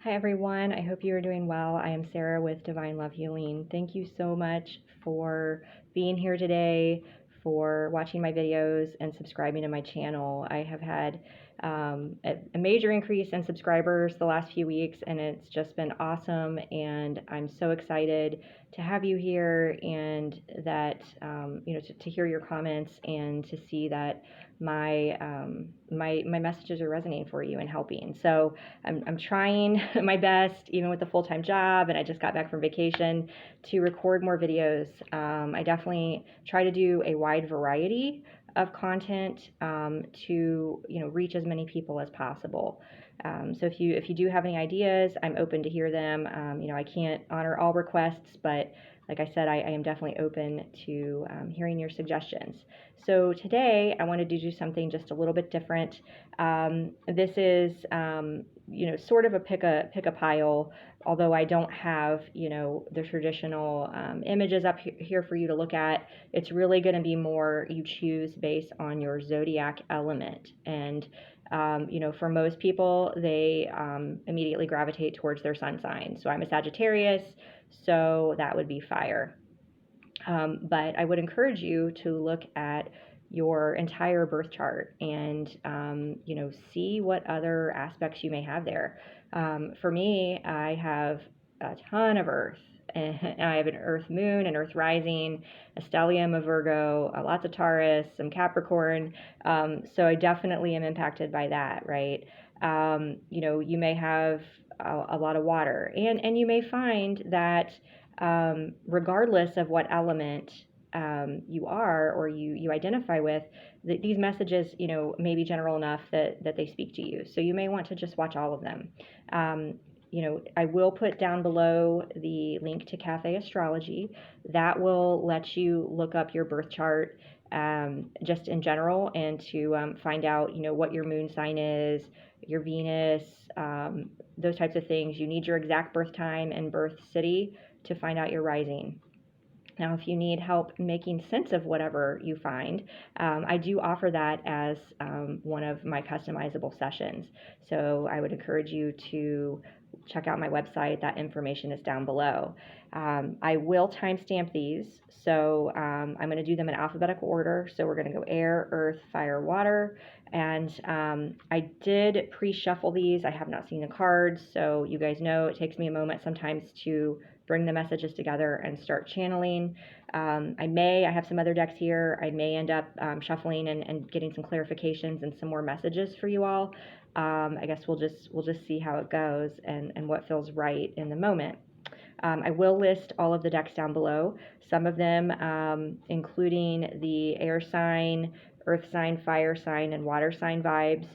Hi everyone, I hope you are doing well. I am Sarah with Divine Love Healing. Thank you so much for being here today, for watching my videos and subscribing to my channel. I have had a major increase in subscribers the last few weeks, and it's just been awesome, and I'm so excited to have you here, and that to hear your comments and to see that my messages are resonating for you and helping. So I'm trying my best, even with a full-time job, and I just got back from vacation, to record more videos. I definitely try to do a wide variety of content to reach as many people as possible. So if you do have any ideas, I'm open to hear them. I can't honor all requests, but like I said, I am definitely open to hearing your suggestions. So today I wanted to do something just a little bit different. This is sort of a pick a pile, although I don't have the traditional images up here for you to look at. It's really going to be more you choose based on your zodiac element. And for most people, they immediately gravitate towards their sun sign. So I'm a Sagittarius, so that would be fire. But I would encourage you to look at your entire birth chart and see what other aspects you may have there. For me, I have a ton of earth, and I have an earth moon, an earth rising, a stellium of Virgo, lots of Taurus, some Capricorn. So I definitely am impacted by that, right? You may have a lot of water, and you may find that regardless of what element you are or you identify with, these messages, may be general enough that they speak to you. So you may want to just watch all of them. I will put down below the link to Cafe Astrology. That will let you look up your birth chart just in general, and to find out, what your moon sign is, your Venus, those types of things. You need your exact birth time and birth city to find out your rising. Now, if you need help making sense of whatever you find, I do offer that as one of my customizable sessions. So I would encourage you to check out my website. That information is down below. I will timestamp these, so I'm going to do them in alphabetical order. So we're going to go air, earth, fire, water. And I did pre-shuffle these. I have not seen the cards, so you guys know it takes me a moment sometimes to bring the messages together and start channeling. I have some other decks here. I may end up shuffling and getting some clarifications and some more messages for you all. I guess we'll just see how it goes and what feels right in the moment. I will list all of the decks down below. Some of them, including the air sign, earth sign, fire sign, and water sign vibes,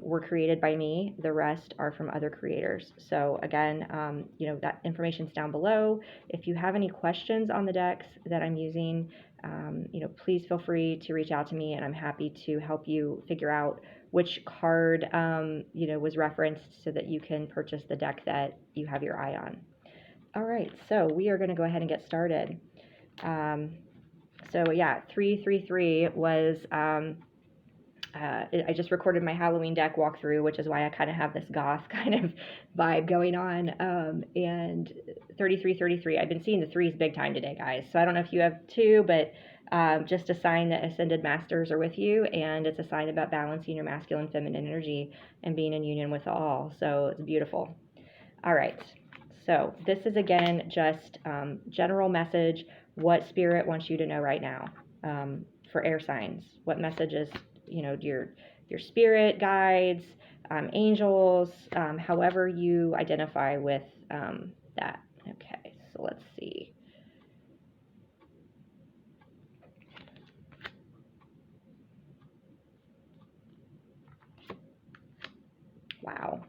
were created by me. The rest are from other creators. So again, that information's down below. If you have any questions on the decks that I'm using, please feel free to reach out to me, and I'm happy to help you figure out which card, was referenced so that you can purchase the deck that you have your eye on. All right, so we are going to go ahead and get started. So yeah, 333 was, I just recorded my Halloween deck walkthrough, which is why I kind of have this goth kind of vibe going on. And 3333, I've been seeing the threes big time today, guys. So I don't know if you have two, but just a sign that ascended masters are with you, and it's a sign about balancing your masculine, feminine energy and being in union with all. So it's beautiful. All right. So this is, again, just general message, what Spirit wants you to know right now for air signs. What messages, your spirit guides, angels, however you identify with that. Okay, so let's see. Wow.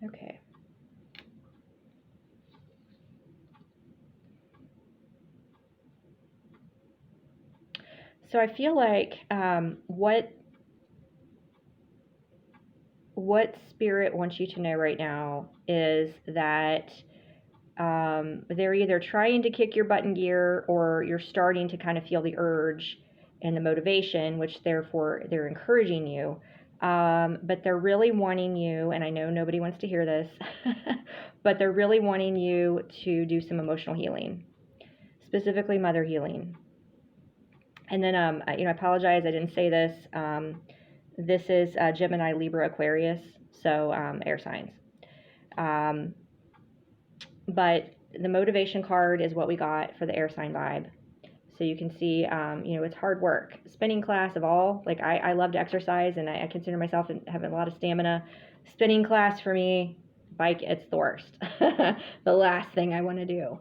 Okay. So I feel like what Spirit wants you to know right now is that They're either trying to kick your butt in gear, or you're starting to kind of feel the urge and the motivation, which therefore they're encouraging you. But they're really wanting you, and I know nobody wants to hear this, but they're really wanting you to do some emotional healing, specifically mother healing. And then, I apologize, I didn't say this. This is Gemini, Libra, Aquarius, so air signs. But the motivation card is what we got for the air sign vibe. So you can see, it's hard work. Spinning class of all, like I love to exercise, and I consider myself having a lot of stamina. Spinning class for me, bike, it's the worst. The last thing I want to do.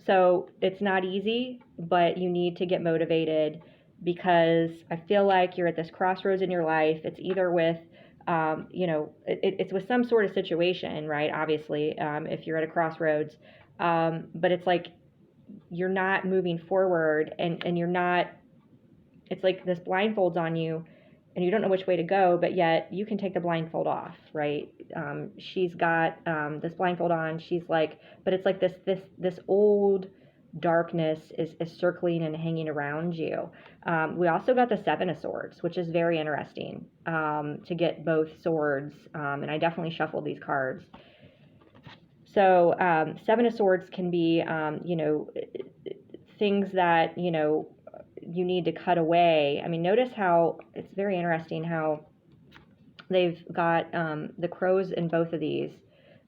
So it's not easy, but you need to get motivated, because I feel like you're at this crossroads in your life. It's either with it's with some sort of situation, right? Obviously, if you're at a crossroads, but it's like you're not moving forward, and you're not, it's like this blindfold's on you and you don't know which way to go, but yet you can take the blindfold off, right? She's got this blindfold on. She's like, but it's like this old darkness is circling and hanging around you. We also got the Seven of Swords, which is very interesting, to get both swords, and I definitely shuffled these cards. So Seven of Swords can be, things that, you need to cut away. I mean, notice how it's very interesting how they've got the crows in both of these.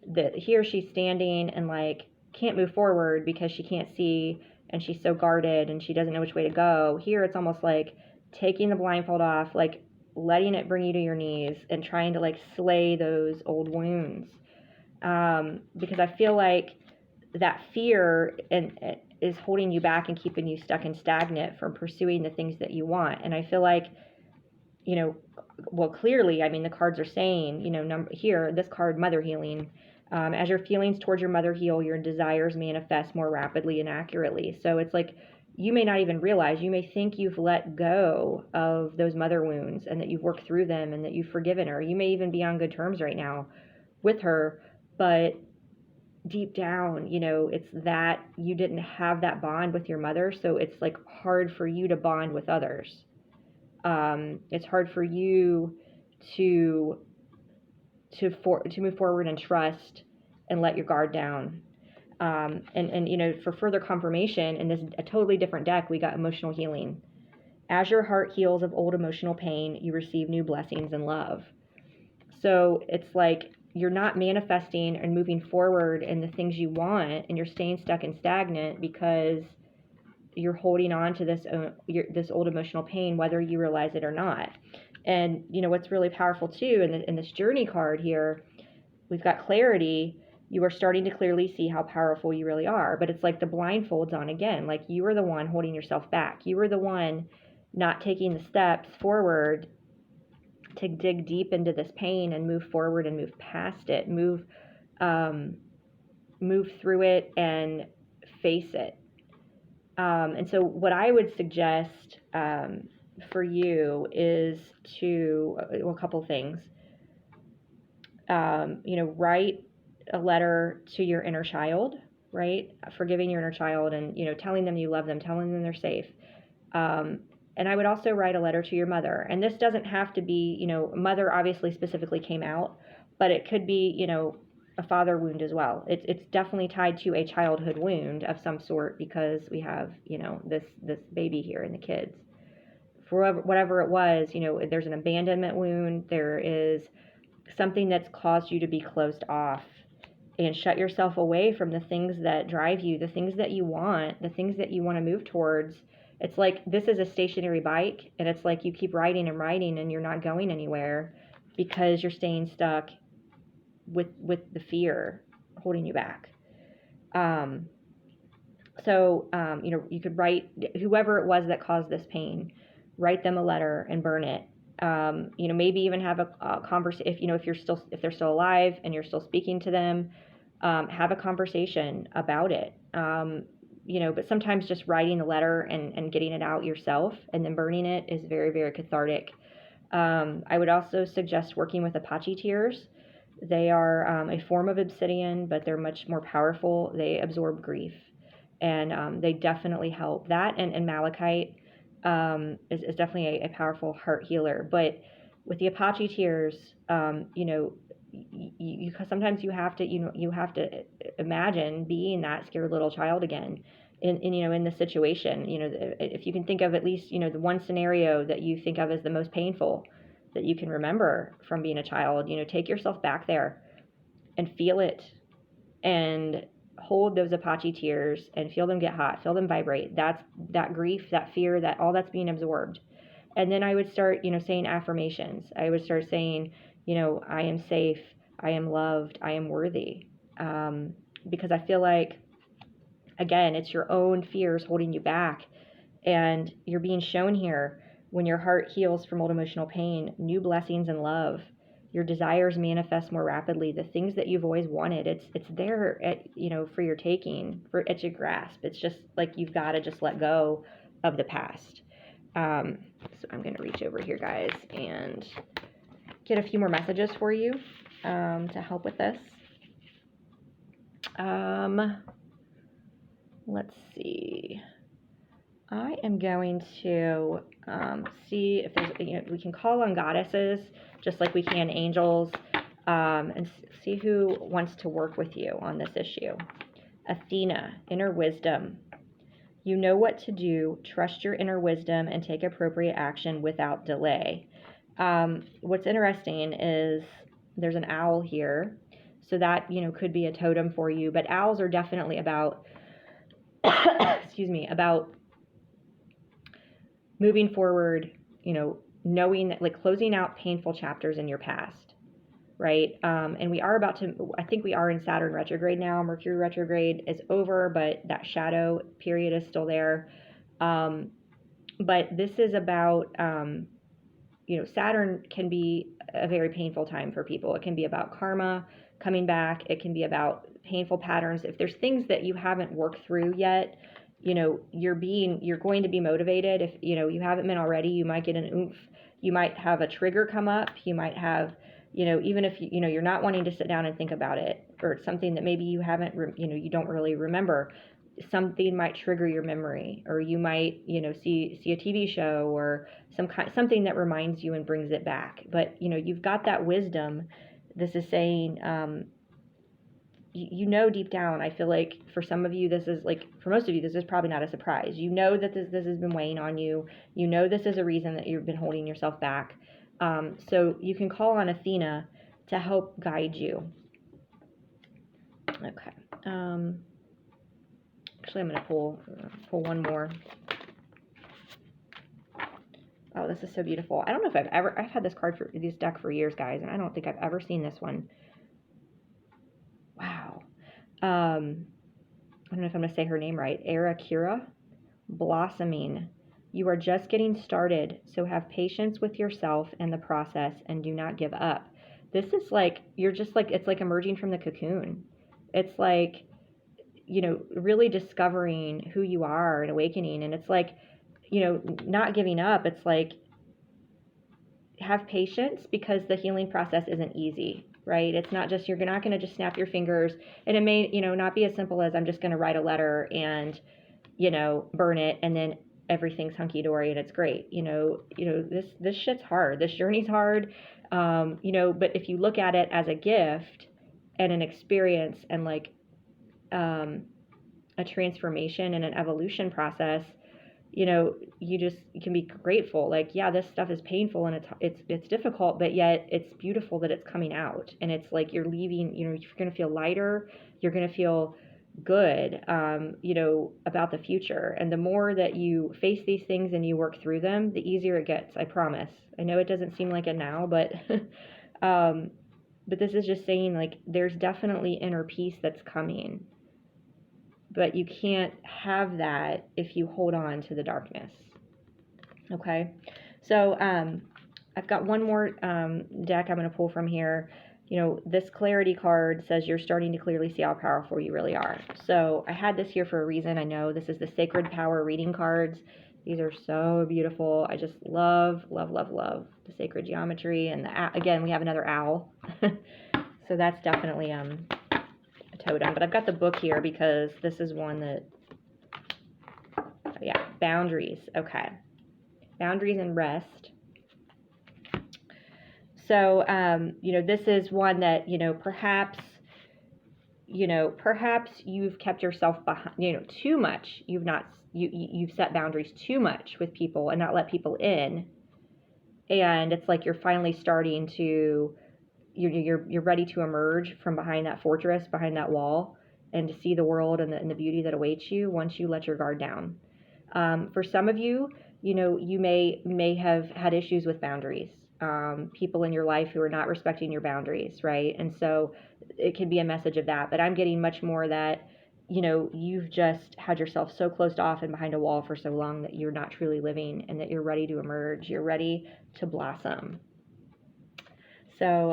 That here she's standing and like can't move forward because she can't see, and she's so guarded and she doesn't know which way to go. Here it's almost like taking the blindfold off, like letting it bring you to your knees and trying to like slay those old wounds. Because I feel like that fear is holding you back and keeping you stuck and stagnant from pursuing the things that you want. And I feel like, well, clearly, I mean, the cards are saying, here, this card, mother healing, as your feelings towards your mother heal, your desires manifest more rapidly and accurately. So it's like, you may not even realize, you may think you've let go of those mother wounds and that you've worked through them and that you've forgiven her. You may even be on good terms right now with her, but deep down, it's that you didn't have that bond with your mother, so it's like hard for you to bond with others. It's hard for you to move forward and trust and let your guard down. And for further confirmation, in this a totally different deck, we got emotional healing. As your heart heals of old emotional pain, you receive new blessings and love. So it's like you're not manifesting and moving forward in the things you want, and you're staying stuck and stagnant because you're holding on to this old emotional pain, whether you realize it or not. And what's really powerful too, in this journey card here, we've got clarity. You are starting to clearly see how powerful you really are, but it's like the blindfold's on again. Like you are the one holding yourself back. You are the one not taking the steps forward to dig deep into this pain and move forward and move past it, move through it and face it. And so what I would suggest for you is a couple things. Write a letter to your inner child, right? Forgiving your inner child and, telling them you love them, telling them they're safe. And I would also write a letter to your mother. And this doesn't have to be, mother obviously specifically came out, but it could be, a father wound as well. It's definitely tied to a childhood wound of some sort, because we have, this baby here and the kids. For whatever it was, there's an abandonment wound. There is something that's caused you to be closed off and shut yourself away from the things that drive you, the things that you want, the things that you want to move towards. It's like this is a stationary bike, and it's like you keep riding and riding and you're not going anywhere because you're staying stuck with the fear holding you back. You could write whoever it was that caused this pain, write them a letter and burn it. Maybe even have a conversation. If they're still alive and you're still speaking to them, have a conversation about it. But sometimes just writing the letter and getting it out yourself and then burning it is very, very cathartic. I would also suggest working with Apache tears. They are a form of obsidian, but they're much more powerful. They absorb grief, and they definitely help. That and malachite is definitely a powerful heart healer. But with the Apache tears, you sometimes you have to you have to imagine being that scared little child again. In the situation, if you can think of at least the one scenario that you think of as the most painful that you can remember from being a child, take yourself back there and feel it, and hold those Apache tears and feel them get hot, feel them vibrate. That's that grief, that fear, that all that's being absorbed. And then I would start, saying affirmations. I would start saying, I am safe, I am loved, I am worthy. Because I feel like, again, it's your own fears holding you back. And you're being shown here, when your heart heals from old emotional pain, new blessings and love. Your desires manifest more rapidly. The things that you've always wanted, it's there for your taking, at your grasp. It's just like you've got to just let go of the past. So I'm going to reach over here, guys, and get a few more messages for you to help with this. Let's see. I am going to see if there's, we can call on goddesses just like we can angels, and see who wants to work with you on this issue. Athena, inner wisdom. You know what to do. Trust your inner wisdom and take appropriate action without delay. What's interesting is there's an owl here, so that could be a totem for you. But owls are definitely about excuse me, about moving forward, knowing that, like, closing out painful chapters in your past, right? And we are about to, I think we are in Saturn retrograde now. Mercury retrograde is over, but that shadow period is still there. But this is about, Saturn can be a very painful time for people. It can be about karma coming back. It can be about painful patterns. If there's things that you haven't worked through yet, you're going to be motivated. If you haven't been already, you might get an oomph. You might have a trigger come up. You might have, even if you're not wanting to sit down and think about it, or it's something that maybe you haven't, you don't really remember. Something might trigger your memory, or you might, see a TV show or something that reminds you and brings it back. But you've got that wisdom. This is saying, deep down, I feel like for some of you, this is like, for most of you, this is probably not a surprise. That this has been weighing on you. This is a reason that you've been holding yourself back. So you can call on Athena to help guide you. Okay. Actually, I'm going to pull one more. Oh, this is so beautiful. I don't know if I've had this deck for years, guys, and I don't think I've ever seen this one. Wow. I don't know if I'm going to say her name right. Arakira, blossoming. You are just getting started, so have patience with yourself and the process, and do not give up. This is like, it's like emerging from the cocoon. It's like, really discovering who you are and awakening. And it's like, not giving up. It's like, have patience, because the healing process isn't easy, right? It's not just, you're not going to just snap your fingers, and it may, not be as simple as I'm just going to write a letter and, burn it, and then everything's hunky-dory and it's great. This shit's hard. This journey's hard. But if you look at it as a gift and an experience, and like, a transformation and an evolution process, you can be grateful. Like, yeah, this stuff is painful and it's difficult, but yet it's beautiful that it's coming out. And it's like you're leaving, you're going to feel lighter. You're going to feel good, about the future. And the more that you face these things and you work through them, the easier it gets. I promise. I know it doesn't seem like it now, but, but this is just saying, like, there's definitely inner peace that's coming. But you can't have that if you hold on to the darkness. Okay? So I've got one more deck I'm going to pull from here. This clarity card says you're starting to clearly see how powerful you really are. So I had this here for a reason. I know this is the Sacred Power reading cards. These are so beautiful. I just love, love, love, love the sacred geometry. And again, we have another owl. So that's definitely a totem. But I've got the book here because this is one that, yeah, boundaries. Okay. Boundaries and rest. So, this is one that, perhaps you've kept yourself behind, too much. You've set boundaries too much with people and not let people in. And it's like you're finally starting to, you're ready to emerge from behind that fortress, behind that wall, and to see the world and the beauty that awaits you once you let your guard down. For some of you, you may have had issues with boundaries. People in your life who are not respecting your boundaries, right? And so it can be a message of that. But I'm getting much more that, you've just had yourself so closed off and behind a wall for so long that you're not truly living, and that you're ready to emerge. You're ready to blossom. So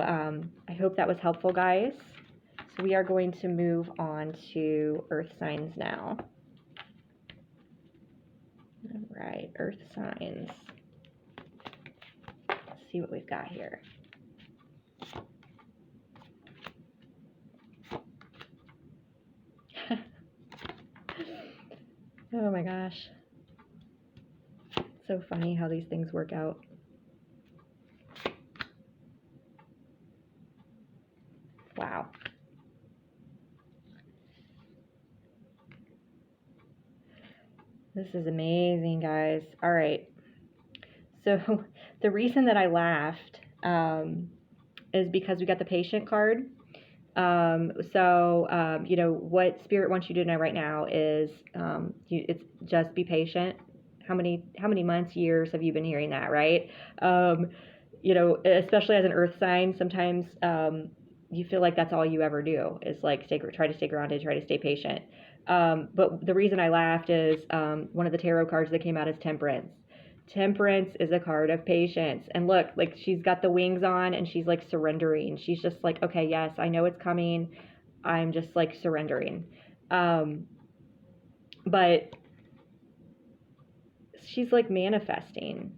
I hope that was helpful, guys. So we are going to move on to earth signs now. All right, earth signs. Let's see what we've got here. Oh my gosh. So funny how these things work out. Wow. This is amazing, guys. All right. So the reason that I laughed is because we got the patient card. What Spirit wants you to know right now is it's just be patient. How many months, years have you been hearing that, right? Especially as an earth sign, sometimes you feel like that's all you ever do is like try to stay grounded, try to stay patient. But the reason I laughed is one of the tarot cards that came out is Temperance. Temperance is a card of patience. And look, like she's got the wings on and she's like surrendering. She's just like, okay, yes, I know it's coming. I'm just like surrendering. But she's like manifesting.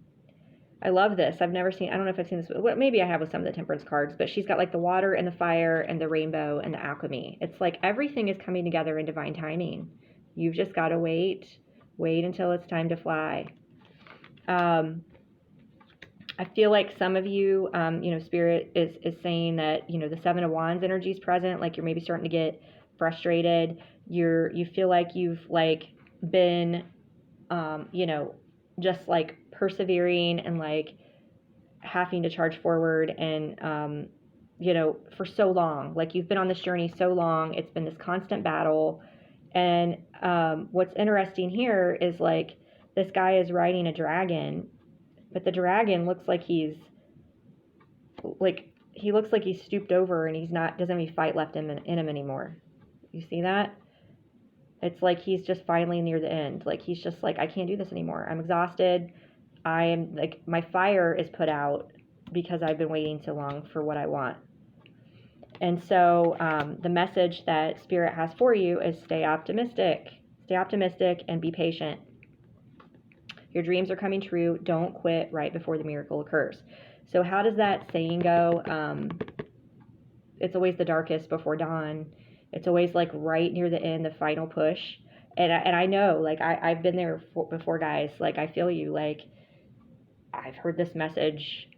I love this. I don't know if I've seen this. Well, maybe I have with some of the Temperance cards, but she's got like the water and the fire and the rainbow and the alchemy. It's like everything is coming together in divine timing. You've just got to wait until it's time to fly. I feel like some of you, Spirit is saying that, the Seven of Wands energy is present. Like you're maybe starting to get frustrated. You feel like you've like been, just like persevering and like having to charge forward and, for so long. Like you've been on this journey so long. It's been this constant battle. And what's interesting here is like this guy is riding a dragon, but the dragon looks like he looks like he's stooped over and doesn't have any fight left in him anymore. You see that? It's like he's just finally near the end. Like he's just like, I can't do this anymore. I'm exhausted. I am like, my fire is put out because I've been waiting so long for what I want. And so the message that Spirit has for you is stay optimistic and be patient. Your dreams are coming true. Don't quit right before the miracle occurs. So how does that saying go? It's always the darkest before dawn. It's always like right near the end, the final push. And I know, like I've been there before, guys. Like I feel you. Like I've heard this message,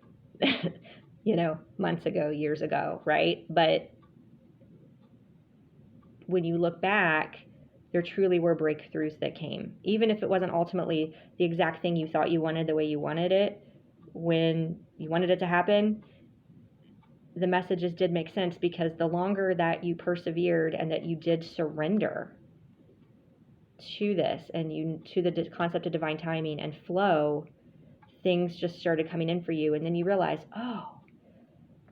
months ago, years ago, right? But when you look back, there truly were breakthroughs that came. Even if it wasn't ultimately the exact thing you thought you wanted the way you wanted it, when you wanted it to happen, the messages did make sense because the longer that you persevered and that you did surrender to this and to the concept of divine timing and flow, things just started coming in for you. And then you realize, oh,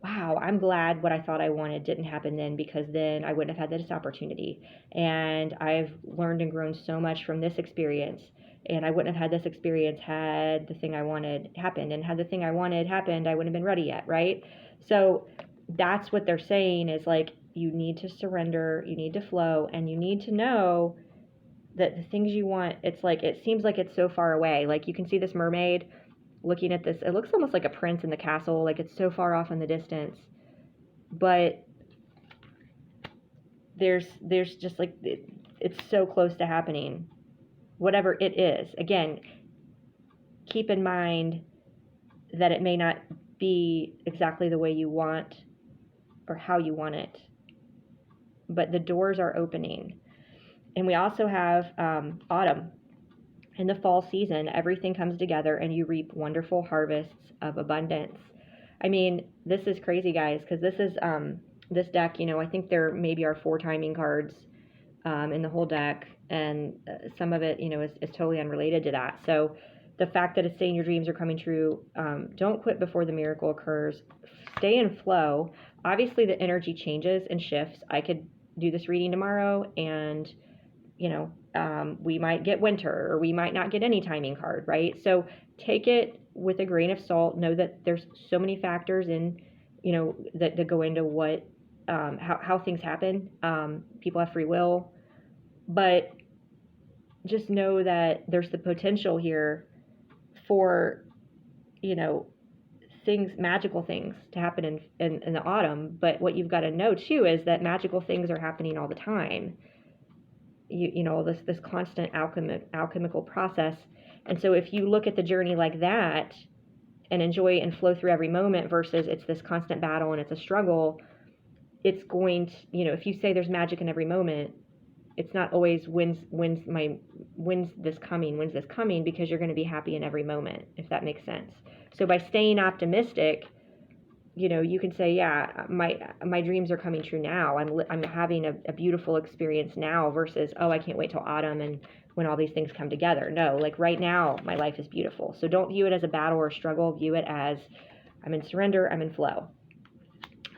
wow, I'm glad what I thought I wanted didn't happen then, because then I wouldn't have had this opportunity. And I've learned and grown so much from this experience. And I wouldn't have had this experience had the thing I wanted happened. And had the thing I wanted happened, I wouldn't have been ready yet, right? So that's what they're saying is like, you need to surrender, you need to flow, and you need to know that the things you want, it's like, it seems like it's so far away. Like you can see this mermaid looking at this, it looks almost like a prince in the castle, like it's so far off in the distance. But there's just like, it's so close to happening, whatever it is. Again, keep in mind that it may not be exactly the way you want or how you want it, but the doors are opening. And we also have autumn. In the fall season, everything comes together and you reap wonderful harvests of abundance. I mean, this is crazy, guys, because this is this deck, I think there maybe are 4 timing cards in the whole deck, and some of it, is totally unrelated to that. So the fact that it's saying your dreams are coming true, don't quit before the miracle occurs. Stay in flow. Obviously, the energy changes and shifts. I could do this reading tomorrow and we might get winter, or we might not get any timing card, right? So take it with a grain of salt. Know that there's so many factors in, that go into what, how things happen. People have free will, but just know that there's the potential here for, things, magical things to happen in the autumn. But what you've got to know too is that magical things are happening all the time. This constant alchemical process. And so if you look at the journey like that and enjoy and flow through every moment versus it's this constant battle and it's a struggle, it's going to, if you say there's magic in every moment, it's not always when's this coming, because you're going to be happy in every moment, if that makes sense. So by staying optimistic, you can say, yeah, my dreams are coming true now. I'm having a beautiful experience now versus, oh, I can't wait till autumn and when all these things come together. No, like right now, my life is beautiful. So don't view it as a battle or struggle. View it as I'm in surrender, I'm in flow.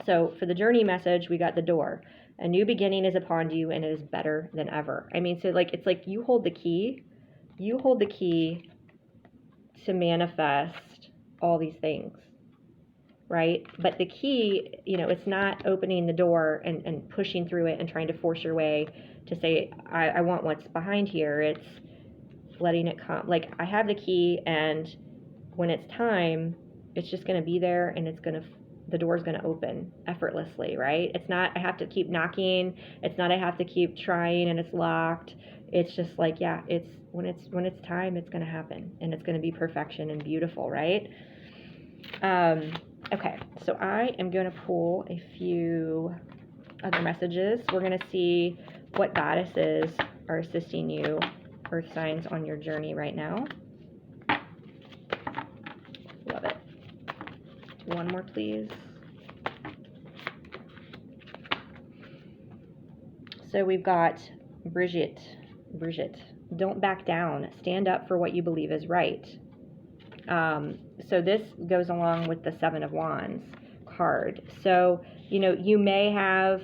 So for the journey message, we got the door. A new beginning is upon you and it is better than ever. I mean, so like, it's like you hold the key to manifest all these things. Right? But the key, it's not opening the door and pushing through it and trying to force your way to say, I want what's behind here. It's letting it come. Like, I have the key, and when it's time, it's just going to be there, and the door's going to open effortlessly, right? It's not, I have to keep knocking. It's not, I have to keep trying and it's locked. It's just like, yeah, it's when it's time, it's going to happen, and it's going to be perfection and beautiful, right? Okay, so I am going to pull a few other messages. We're going to see what goddesses are assisting you, earth signs, on your journey right now. Love it. One more, please. So we've got Bridget. Don't back down. Stand up for what you believe is right. So this goes along with the 7 of Wands card. So, you may have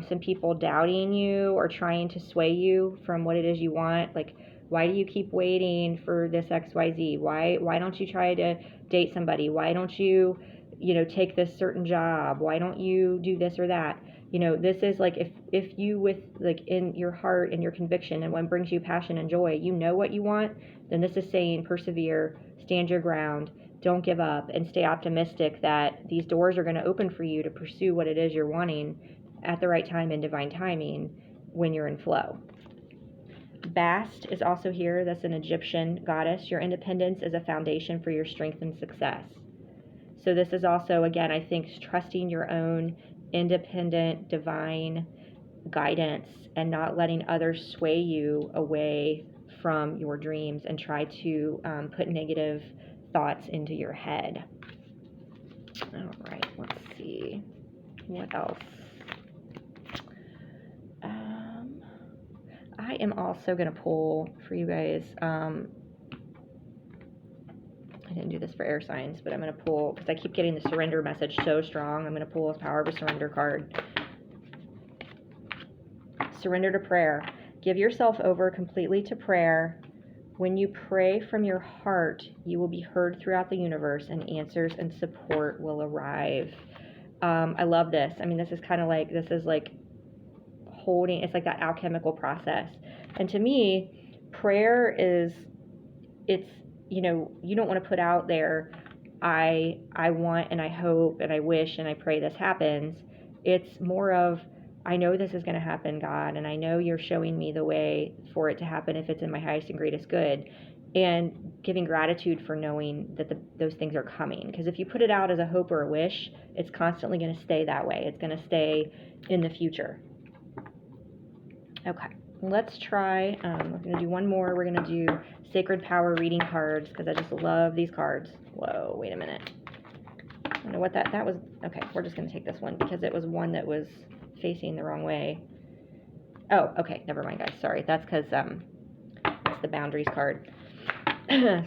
some people doubting you or trying to sway you from what it is you want. Like, why do you keep waiting for this XYZ? Why don't you try to date somebody? Why don't you, take this certain job? Why don't you do this or that? This is like, if you, with like in your heart and your conviction and what brings you passion and joy, what you want, then this is saying persevere, stand your ground, don't give up, and stay optimistic that these doors are going to open for you to pursue what it is you're wanting at the right time in divine timing when you're in flow. Bast is also here. That's an Egyptian goddess. Your independence is a foundation for your strength and success. So this is also, again, I think, trusting your own independent divine guidance and not letting others sway you away from your dreams and try to put negative thoughts into your head. All right, let's see what else. I am also going to pull for you guys. I didn't do this for air signs, but I'm going to pull, because I keep getting the surrender message so strong, I'm going to pull a Power of a Surrender card. Surrender to prayer. Give yourself over completely to prayer. When you pray from your heart, you will be heard throughout the universe, and answers and support will arrive. I love this. I mean, this is kind of like, holding, it's like that alchemical process. And to me, prayer is, it's, you don't want to put out there, I want and I hope and I wish and I pray this happens. It's more of, I know this is going to happen, God, and I know you're showing me the way for it to happen if it's in my highest and greatest good. And giving gratitude for knowing that those things are coming. Because if you put it out as a hope or a wish, it's constantly going to stay that way. It's going to stay in the future. Okay, let's try, we're going to do one more. We're going to do Sacred Power reading cards, because I just love these cards. Whoa, wait a minute. I don't know what that was. Okay, we're just going to take this one because it was one that was facing the wrong way. Oh, okay, never mind, guys. Sorry, that's because it's the Boundaries card.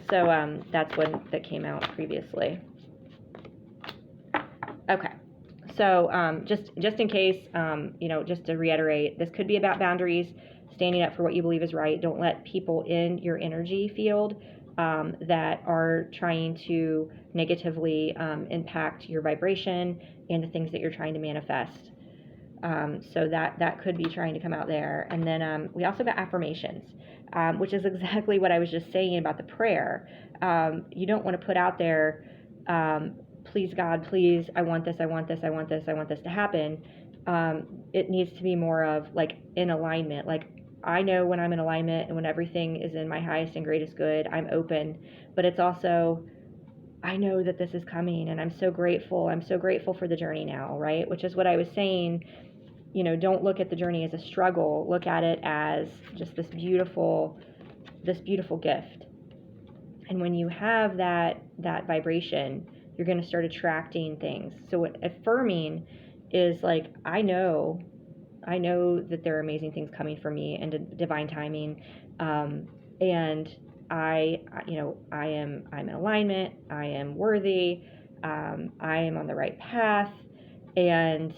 So that's one that came out previously. Okay, so just in case, just to reiterate, this could be about boundaries, standing up for what you believe is right. Don't let people in your energy field that are trying to negatively impact your vibration and the things that you're trying to manifest. So that could be trying to come out there. And then we also got affirmations, which is exactly what I was just saying about the prayer. You don't want to put out there, please God, please, I want this, I want this, I want this, I want this to happen. It needs to be more of like in alignment. Like, I know when I'm in alignment and when everything is in my highest and greatest good, I'm open. But it's also, I know that this is coming and I'm so grateful. I'm so grateful for the journey now, right? Which is what I was saying. Don't look at the journey as a struggle. Look at it as just this beautiful gift. And when you have that vibration, you're going to start attracting things. So what affirming is like, I know that there are amazing things coming for me and divine timing. And I'm in alignment. I am worthy. I am on the right path. And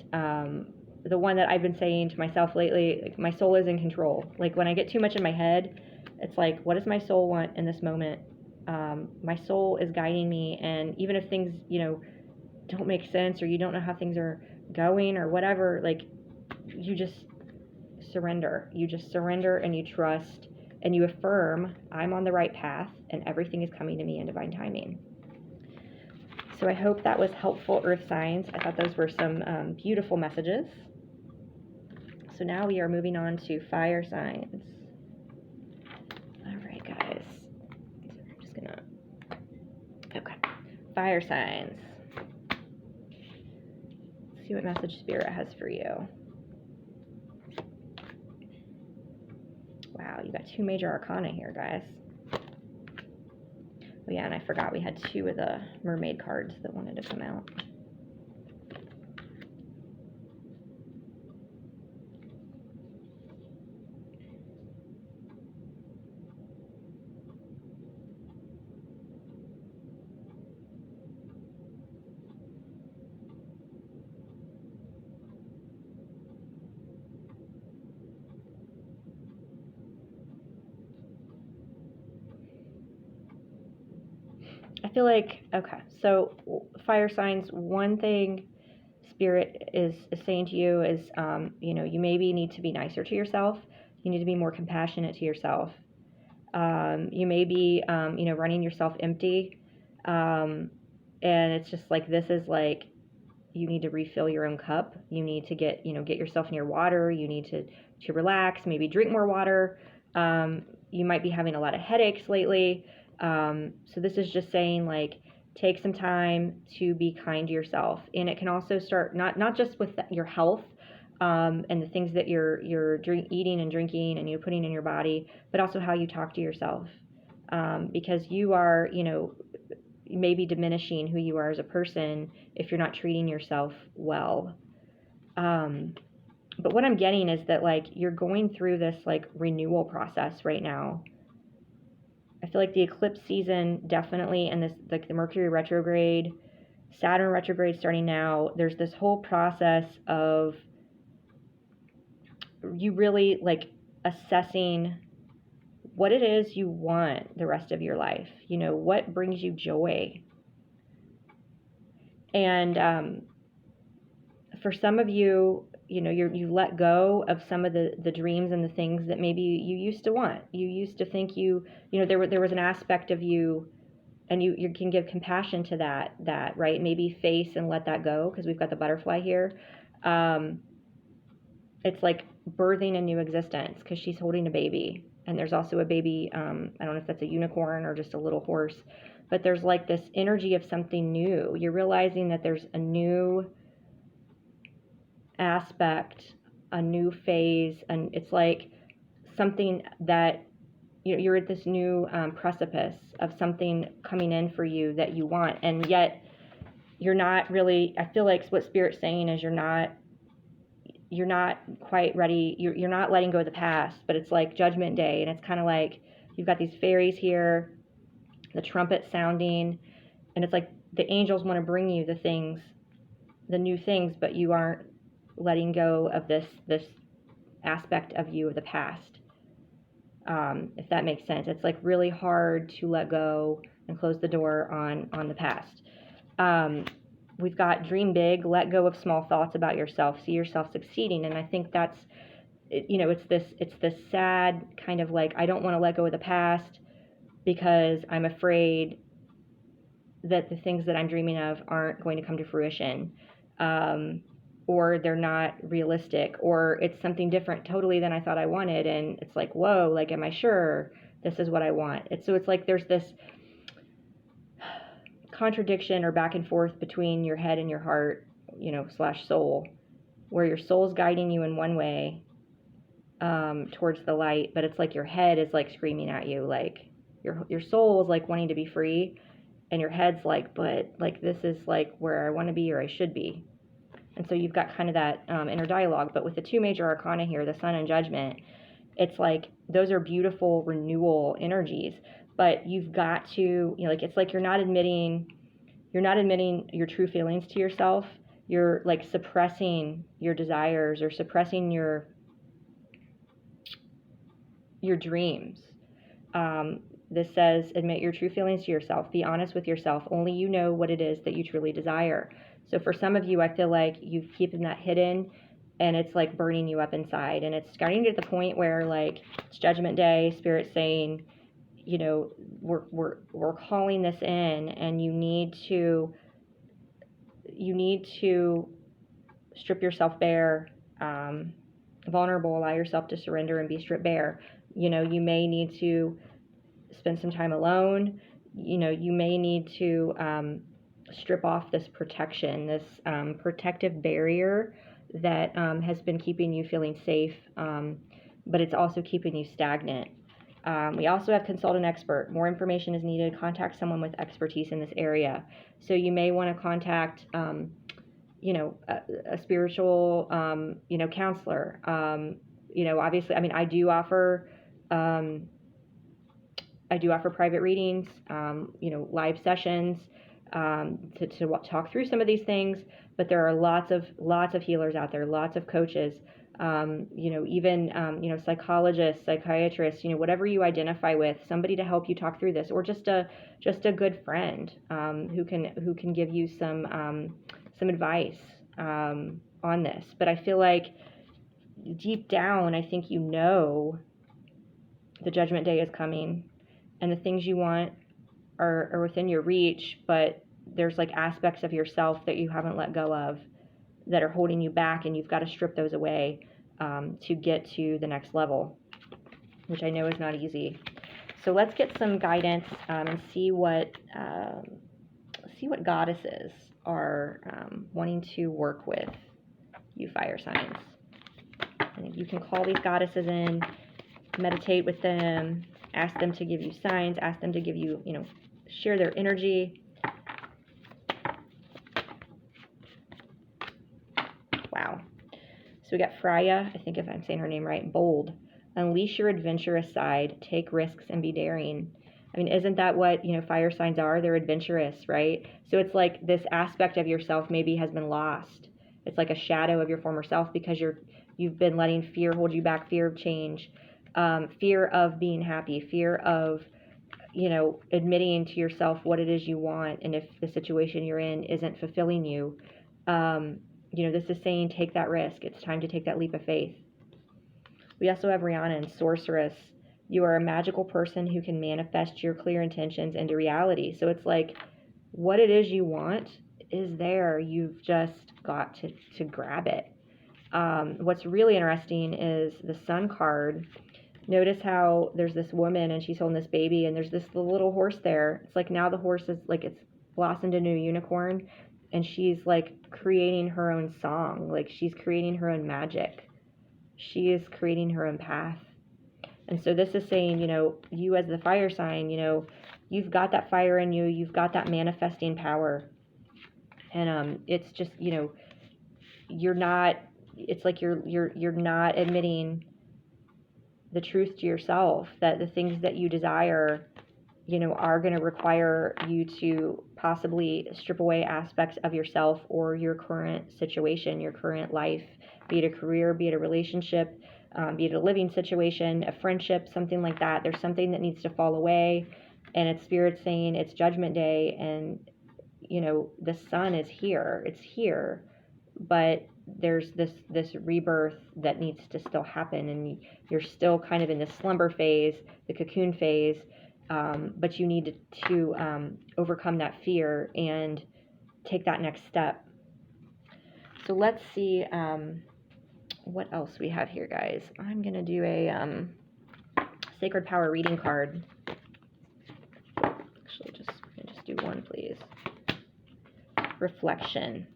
the one that I've been saying to myself lately, like, my soul is in control. Like, when I get too much in my head, it's like, what does my soul want in this moment? My soul is guiding me, and even if things, don't make sense, or you don't know how things are going or whatever, like, you just surrender. You just surrender and you trust and you affirm, I'm on the right path and everything is coming to me in divine timing. So I hope that was helpful, Earth signs. I thought those were some beautiful messages. So now we are moving on to fire signs. All right, guys. So I'm just gonna, okay. Fire signs. Let's see what message Spirit has for you. Wow, you got 2 major arcana here, guys. Oh yeah, and I forgot we had 2 of the Mermaid cards that wanted to come out. I feel like, okay, so fire signs, one thing Spirit is saying to you is, you maybe need to be nicer to yourself. You need to be more compassionate to yourself. You may be, running yourself empty. And it's just like, this is like, you need to refill your own cup. You need to get yourself near water. You need to relax, maybe drink more water. You might be having a lot of headaches lately. So this is just saying, like, take some time to be kind to yourself. And it can also start not just with your health, and the things that you're eating and drinking and you're putting in your body, but also how you talk to yourself. Because you are, maybe diminishing who you are as a person if you're not treating yourself well. But what I'm getting is that, like, you're going through this, like, renewal process right now. I feel like the eclipse season definitely, and this, like, the Mercury retrograde, Saturn retrograde starting now, there's this whole process of you really, like, assessing what it is you want the rest of your life. What brings you joy. And for some of you, you let go of some of the dreams and the things that maybe you used to want. You used to think there was an aspect of you, and you can give compassion to that, right? Maybe face and let that go, because we've got the butterfly here. it's like birthing a new existence, because she's holding a baby. And there's also a baby, I don't know if that's a unicorn or just a little horse, but there's like this energy of something new. You're realizing that there's a new aspect, a new phase, and it's like something that you're at this new precipice of something coming in for you that you want, and yet you're not really, I feel like what Spirit's saying is you're not quite ready. You're not letting go of the past, but it's like Judgment Day, and it's kind of like you've got these fairies here, the trumpet sounding, and it's like the angels want to bring you the things, the new things, but you aren't letting go of this aspect of you of the past. If that makes sense. It's like really hard to let go and close the door on the past. We've got dream big, let go of small thoughts about yourself, see yourself succeeding. And I think that's, it's this sad kind of like, I don't want to let go of the past because I'm afraid that the things that I'm dreaming of aren't going to come to fruition, or they're not realistic, or it's something different totally than I thought I wanted. And it's like, whoa, like, am I sure this is what I want? So it's like there's this contradiction or back and forth between your head and your heart, / soul, where your soul's guiding you in one way, towards the light, but it's like your head is like screaming at you, like your soul is like wanting to be free, and your head's like, but like this is like where I want to be, or I should be. And so you've got kind of that inner dialogue. But with the two major arcana here, the Sun and Judgment, it's like those are beautiful renewal energies, but you've got to, it's like you're not admitting your true feelings to yourself. You're like suppressing your desires or suppressing your dreams. This says, admit your true feelings to yourself. Be honest with yourself. Only you know what it is that you truly desire. So for some of you, I feel like you've keeping that hidden, and it's like burning you up inside. And it's starting to get to the point where, like, it's Judgment Day, Spirit's saying, we're calling this in, and you need to strip yourself bare, vulnerable, allow yourself to surrender and be stripped bare. You may need to spend some time alone. You may need to strip off this protection, this protective barrier that has been keeping you feeling safe, but it's also keeping you stagnant. We also have consult an expert. More information is needed. Contact someone with expertise in this area. So you may want to contact, a spiritual, counselor. Obviously, I mean, I do offer private readings, live sessions, to talk through some of these things. But there are lots of healers out there, lots of coaches, even psychologists, psychiatrists, whatever you identify with, somebody to help you talk through this, or just a good friend who can give you some advice on this. But I feel like deep down, I think the Judgment Day is coming, and the things you want are within your reach, but there's like aspects of yourself that you haven't let go of that are holding you back, and you've got to strip those away to get to the next level, which I know is not easy. So let's get some guidance and see what goddesses are wanting to work with you fire signs. I think you can call these goddesses in, meditate with them, ask them to give you signs, ask them to give you, share their energy. Wow. So we got Freya, I think if I'm saying her name right, bold. Unleash your adventurous side, take risks and be daring. I mean, isn't that what, fire signs are? They're adventurous, right? So it's like this aspect of yourself maybe has been lost. It's like a shadow of your former self because you've been letting fear hold you back, fear of change, fear of being happy, fear of, admitting to yourself what it is you want. And if the situation you're in isn't fulfilling you, this is saying take that risk. It's time to take that leap of faith. We also have Rhiannon, sorceress. You are a magical person who can manifest your clear intentions into reality. So it's like what it is you want is there. You've just got to grab it. What's really interesting is the Sun card. Notice how there's this woman and she's holding this baby, and there's this little horse there. It's like now the horse is like, it's blossomed into a unicorn, and she's like creating her own song. Like she's creating her own magic. She is creating her own path. And so this is saying, you know, you as the fire sign, you know, you've got that fire in you. You've got that manifesting power. And it's just, you know, you're not, it's like you're not admitting the truth to yourself, that the things that you desire, you know, are going to require you to possibly strip away aspects of yourself or your current situation, your current life, be it a career, be it a relationship, be it a living situation, a friendship, something like that. There's something that needs to fall away, and it's Spirit saying it's Judgment Day, and, you know, the sun is here. It's here, but there's this rebirth that needs to still happen, and you're still kind of in the slumber phase, the cocoon phase, but you need to overcome that fear and take that next step. So let's see what else we have here, guys. I'm gonna do a Sacred Power reading card. Actually, just do one, please. Reflection.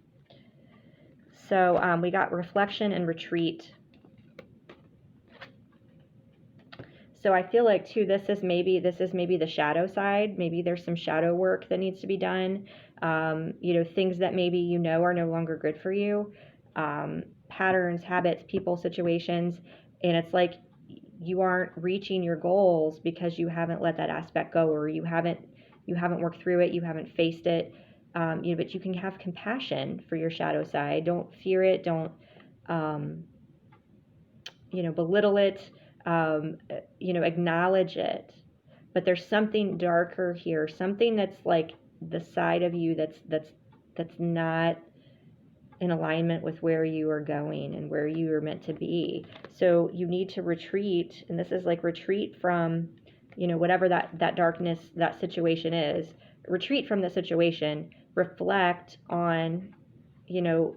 So we got reflection and retreat. So I feel like too, this is maybe the shadow side. Maybe there's some shadow work that needs to be done. You know, things that maybe you know are no longer good for you. Patterns, habits, people, situations, and it's like you aren't reaching your goals because you haven't let that aspect go, or you haven't worked through it, you haven't faced it. You know, but you can have compassion for your shadow side. Don't fear it. Don't, you know, belittle it. You know, acknowledge it. But there's something darker here, something that's like the side of you that's not in alignment with where you are going and where you are meant to be. So you need to retreat, and this is like retreat from, you know, whatever that darkness, that situation is. Retreat from the situation. Reflect on, you know,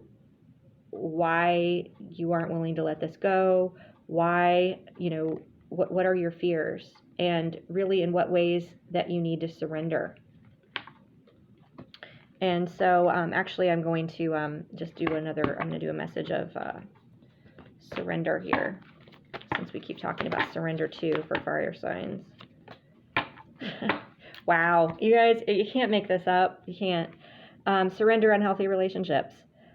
why you aren't willing to let this go. Why, you know, what are your fears, and really in what ways that you need to surrender. And so actually I'm going to just do I'm going to do a message of surrender here, since we keep talking about surrender too for fire signs. Wow, you guys, you can't make this up. You can't. Surrender unhealthy relationships.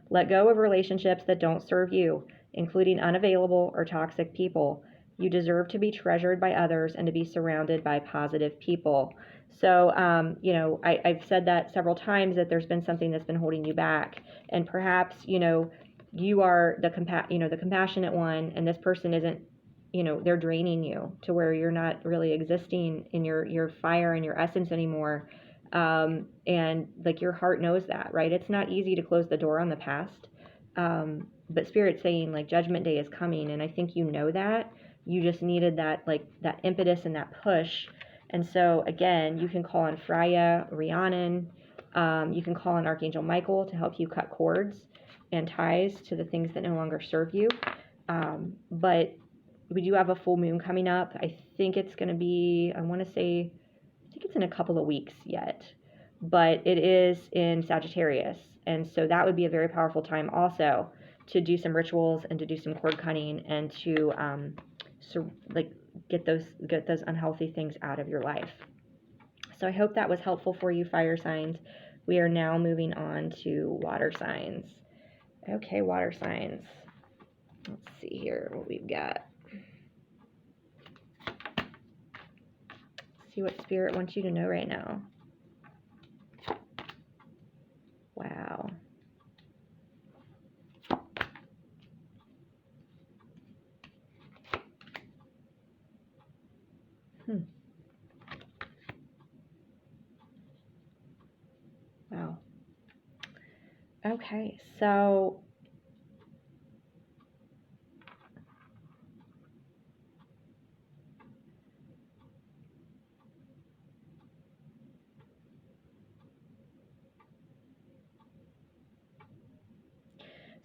Let go of relationships that don't serve you, including unavailable or toxic people. You deserve to be treasured by others and to be surrounded by positive people. So, you know, I've said that several times, that there's been something that's been holding you back. And perhaps, you know, you are the compassionate one, and this person isn't, you know, they're draining you to where you're not really existing in your fire and your essence anymore. And like your heart knows that, right? It's not easy to close the door on the past. But Spirit's saying like Judgment Day is coming, and I think you know that. You just needed that, like that impetus and that push. And so again, you can call on Freya, Rhiannon. You can call on Archangel Michael to help you cut cords and ties to the things that no longer serve you. But we do have a full moon coming up. I think it's going to be, I think it's in a couple of weeks yet, but it is in Sagittarius. And so that would be a very powerful time also to do some rituals and to do some cord cutting and to get those unhealthy things out of your life. So I hope that was helpful for you, fire signs. We are now moving on to water signs. Okay, water signs. Let's see here what we've got. See what Spirit wants you to know right now. Wow. Wow. Okay, so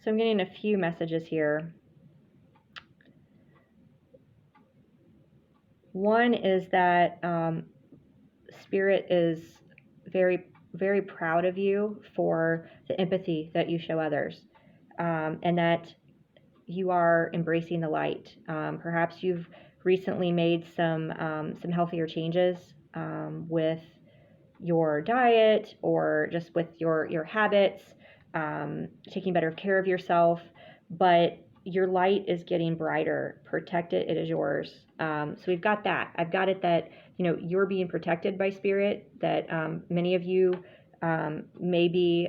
So I'm getting a few messages here. One is that Spirit is very, very proud of you for the empathy that you show others, and that you are embracing the light. Perhaps you've recently made some healthier changes with your diet or just with your habits, taking better care of yourself, but your light is getting brighter. Protect it, it is yours. So we've got that. I've got it that, you're being protected by Spirit, that many of you may be,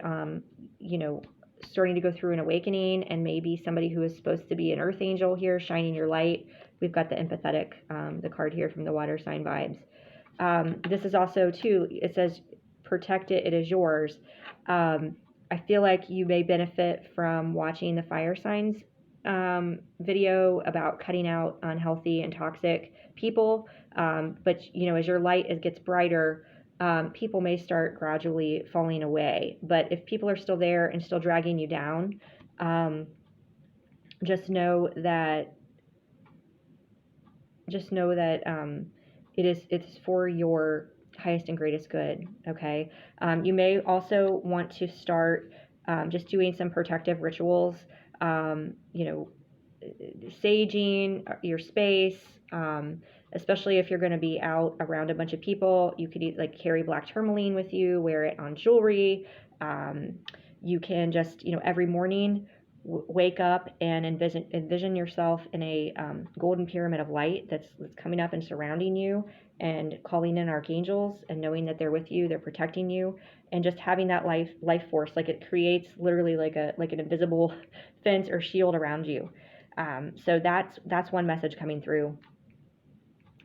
starting to go through an awakening, and maybe somebody who is supposed to be an earth angel here shining your light. We've got the empathetic, the card here from the water sign vibes. This is also, too, it says, protect it, it is yours. I feel like you may benefit from watching the fire signs video about cutting out unhealthy and toxic people. But, as your light gets brighter, people may start gradually falling away. But if people are still there and still dragging you down, just know that it's for your highest and greatest good. Okay. You may also want to start just doing some protective rituals, saging your space, especially if you're going to be out around a bunch of people. You could carry black tourmaline with you, wear it on jewelry. You can just, every morning wake up and envision yourself in a golden pyramid of light that's coming up and surrounding you, and calling in archangels and knowing that they're with you, they're protecting you, and just having that life force, it creates literally like an invisible fence or shield around you. So that's one message coming through.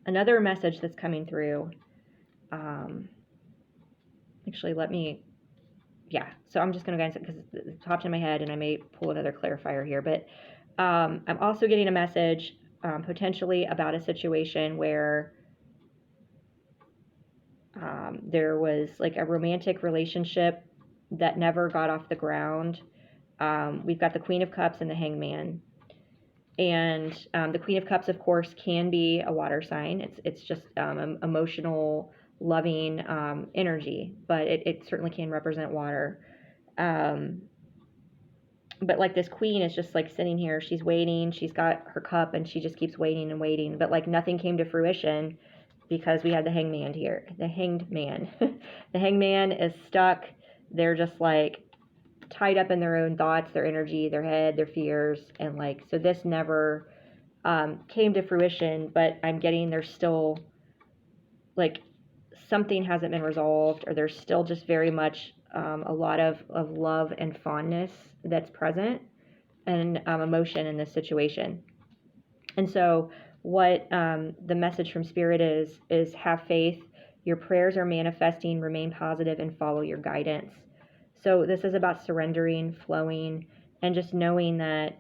Another message that's coming through, actually, so I'm just going to go ahead, because it popped in my head, and I may pull another clarifier here, but I'm also getting a message potentially about a situation where there was a romantic relationship that never got off the ground. We've got the Queen of Cups and the Hangman. And the Queen of Cups, of course, can be a water sign. It's just emotional, loving energy, but it certainly can represent water. But this queen is just sitting here. She's waiting. She's got her cup, and she just keeps waiting and waiting. But nothing came to fruition, because we had the Hangman here. The Hanged Man. The Hangman is stuck. They're just tied up in their own thoughts, their energy, their head, their fears, and so this never came to fruition. But I'm getting there's still something hasn't been resolved, or there's still just very much a lot of love and fondness that's present, and emotion in this situation. And so what the message from Spirit is have faith. Your prayers are manifesting. Remain positive and follow your guidance. So this is about surrendering, flowing, and just knowing that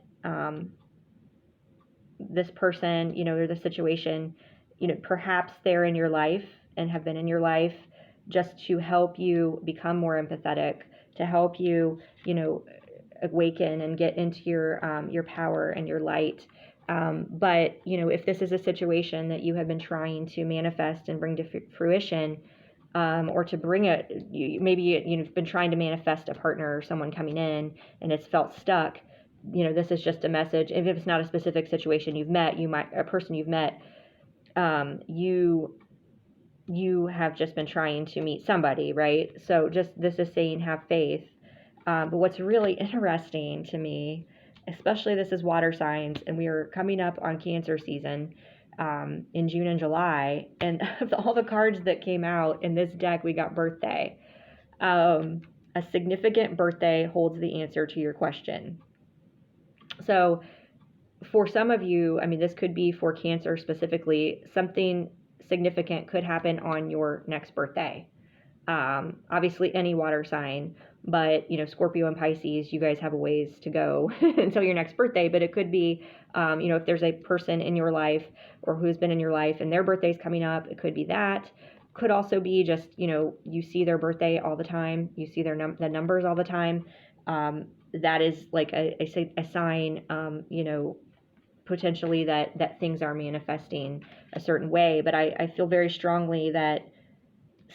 this person, or the situation, perhaps they're in your life and have been in your life just to help you become more empathetic, to help you, awaken and get into your power and your light. But, if this is a situation that you have been trying to manifest and bring to fruition, or to bring it, maybe you've been trying to manifest a partner or someone coming in, and it's felt stuck. This is just a message. If it's not a specific situation a person you've met, you have just been trying to meet somebody, right? So this is saying have faith. But what's really interesting to me, especially this is water signs, and we are coming up on Cancer season in June and July, and of all the cards that came out in this deck, we got birthday. A significant birthday holds the answer to your question. So for some of you, this could be for Cancer specifically, something significant could happen on your next birthday. Obviously any water sign, but Scorpio and Pisces, you guys have a ways to go until your next birthday. But it could be, if there's a person in your life or who's been in your life and their birthday's coming up, it could be that. Could also be just, you see their birthday all the time, you see the numbers all the time. that is like a sign, you know, potentially that things are manifesting a certain way. But I feel very strongly that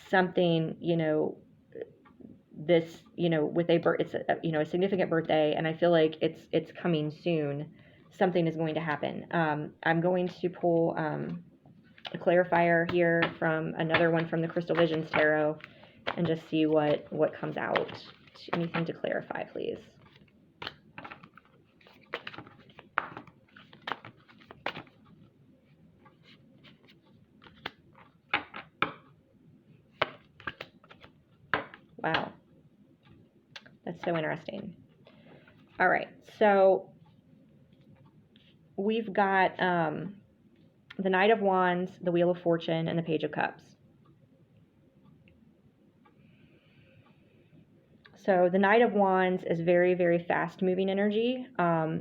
something, you know, this, you know, with it's a, you know, a significant birthday, and I feel like it's coming soon. Something is going to happen. I'm going to pull a clarifier here from another one from the Crystal Visions Tarot, and just see what comes out. Anything to clarify, please. Wow, that's so interesting. All right, so we've got the Knight of Wands, the Wheel of Fortune, and the Page of Cups. So the Knight of Wands is very, very fast-moving energy.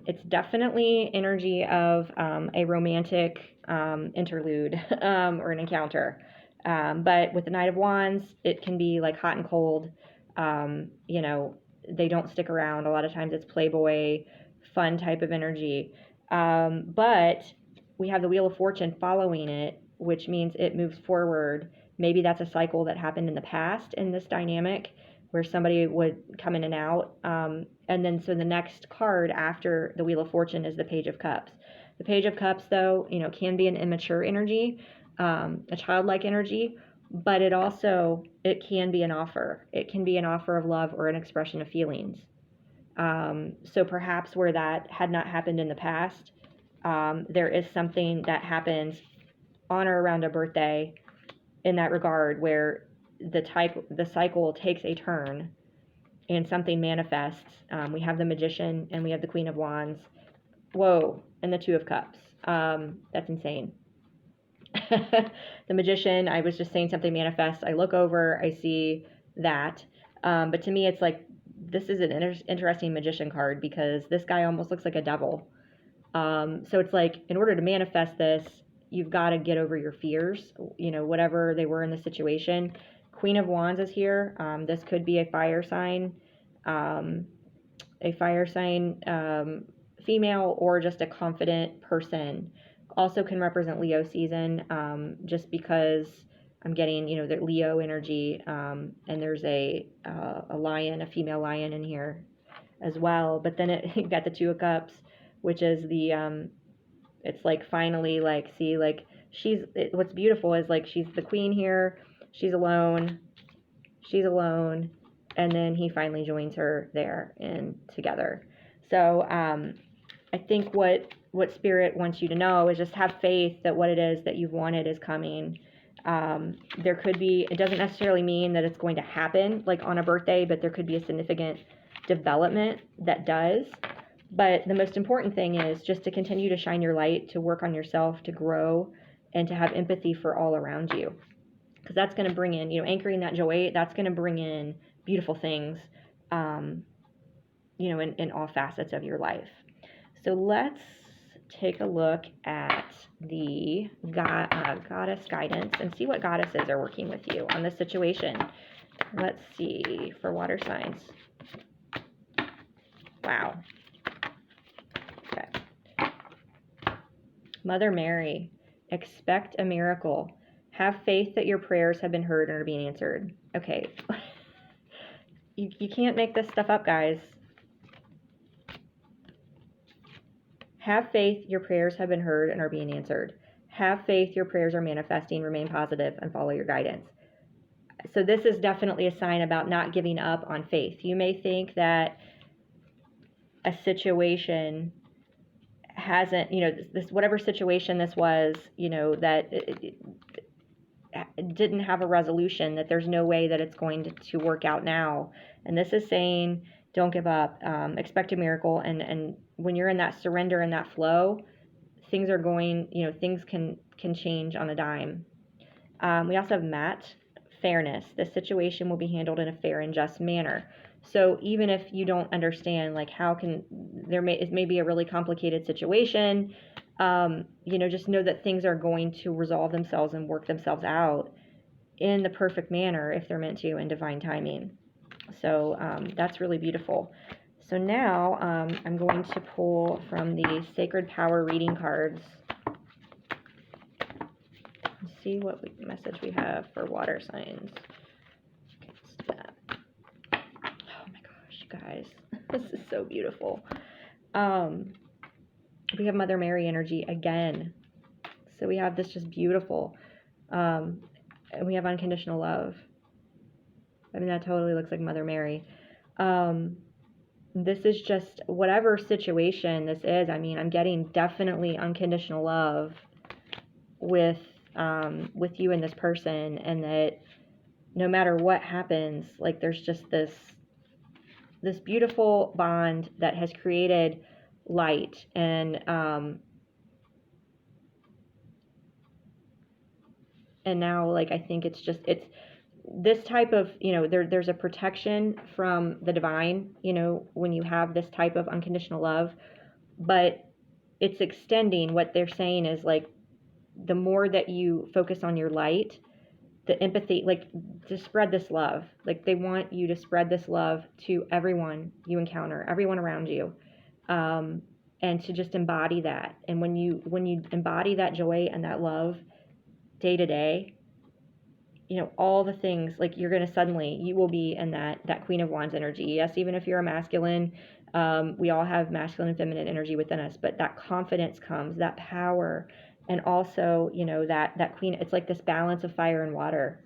It's definitely energy of a romantic interlude or an encounter. But with the Knight of Wands, it can be like hot and cold. You know, they don't stick around. A lot of times it's playboy, fun type of energy. But we have the Wheel of Fortune following it, which means it moves forward. Maybe that's a cycle that happened in the past in this dynamic, where somebody would come in and out. And then so the next card after the Wheel of Fortune is the Page of Cups. The Page of Cups, though, you know, can be an immature energy, a childlike energy, but it can be an offer. It can be an offer of love or an expression of feelings. So perhaps where that had not happened in the past, there is something that happens on or around a birthday in that regard, where the cycle takes a turn and something manifests. We have the Magician and we have the Queen of Wands. Whoa, and the Two of Cups. That's insane. The Magician, I was just saying something manifests. I look over, I see that. But to me, it's like, this is an interesting Magician card, because this guy almost looks like a devil. So it's like, in order to manifest this, you've got to get over your fears, you know, whatever they were in the situation. Queen of Wands is here. This could be a fire sign, female, or just a confident person. Also can represent Leo season, just because I'm getting, you know, the Leo energy, and there's a lion, a female lion in here as well. But then you got the Two of Cups, which is the it's like, finally, like, see, like, what's beautiful is, like, she's the queen here, she's alone, and then he finally joins her there and together. So I think what Spirit wants you to know is just have faith that what it is that you've wanted is coming. There could be, it doesn't necessarily mean that it's going to happen like on a birthday, but there could be a significant development that does. But the most important thing is just to continue to shine your light, to work on yourself, to grow, and to have empathy for all around you. Because that's going to bring in, you know, anchoring that joy, that's going to bring in beautiful things, you know, in all facets of your life. So let's take a look at the goddess guidance and see what goddesses are working with you on this situation. Let's see, for water signs. Wow. Okay. Mother Mary, expect a miracle. Have faith that your prayers have been heard and are being answered. Okay. You can't make this stuff up, guys. Have faith your prayers have been heard and are being answered. Have faith your prayers are manifesting. Remain positive and follow your guidance. So this is definitely a sign about not giving up on faith. You may think that a situation hasn't, you know, this whatever situation this was, you know, that it didn't have a resolution, that there's no way that it's going to work out now. And this is saying, don't give up, expect a miracle. And when you're in that surrender and that flow, things are going, you know, things can change on a dime. We also have Matt, fairness. This situation will be handled in a fair and just manner. So even if you don't understand, like, how can it may be a really complicated situation, you know, just know that things are going to resolve themselves and work themselves out in the perfect manner if they're meant to, in divine timing. So that's really beautiful. So now I'm going to pull from the Sacred Power reading cards. Let's see what message we have for water signs. Okay, let's do that. Oh my gosh, you guys, this is so beautiful. We have Mother Mary energy again. So we have this just beautiful. And we have unconditional love. I mean, that totally looks like Mother Mary. This is just whatever situation this is. I mean, I'm getting definitely unconditional love with you and this person, and that no matter what happens, like there's just this beautiful bond that has created light, and now, like, I think it's this type of, you know, there's a protection from the divine, you know, when you have this type of unconditional love, but it's extending. What they're saying is, like, the more that you focus on your light, the empathy, like, to spread this love, like they want you to spread this love to everyone you encounter, everyone around you, and to just embody that. And when you embody that joy and that love day to day, you know, all the things, like, you're going to suddenly, you will be in that Queen of Wands energy. Yes, even if you're a masculine, we all have masculine and feminine energy within us, but that confidence comes, that power, and also, you know, that queen, it's like this balance of fire and water.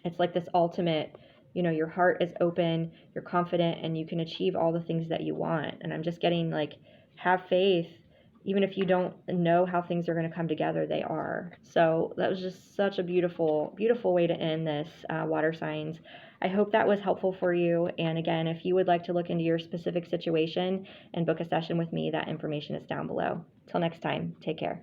It's like this ultimate, you know, your heart is open, you're confident, and you can achieve all the things that you want. And I'm just getting, like, have faith. Even if you don't know how things are going to come together, they are. So that was just such a beautiful, beautiful way to end this, water signs. I hope that was helpful for you. And again, if you would like to look into your specific situation and book a session with me, that information is down below. Till next time, take care.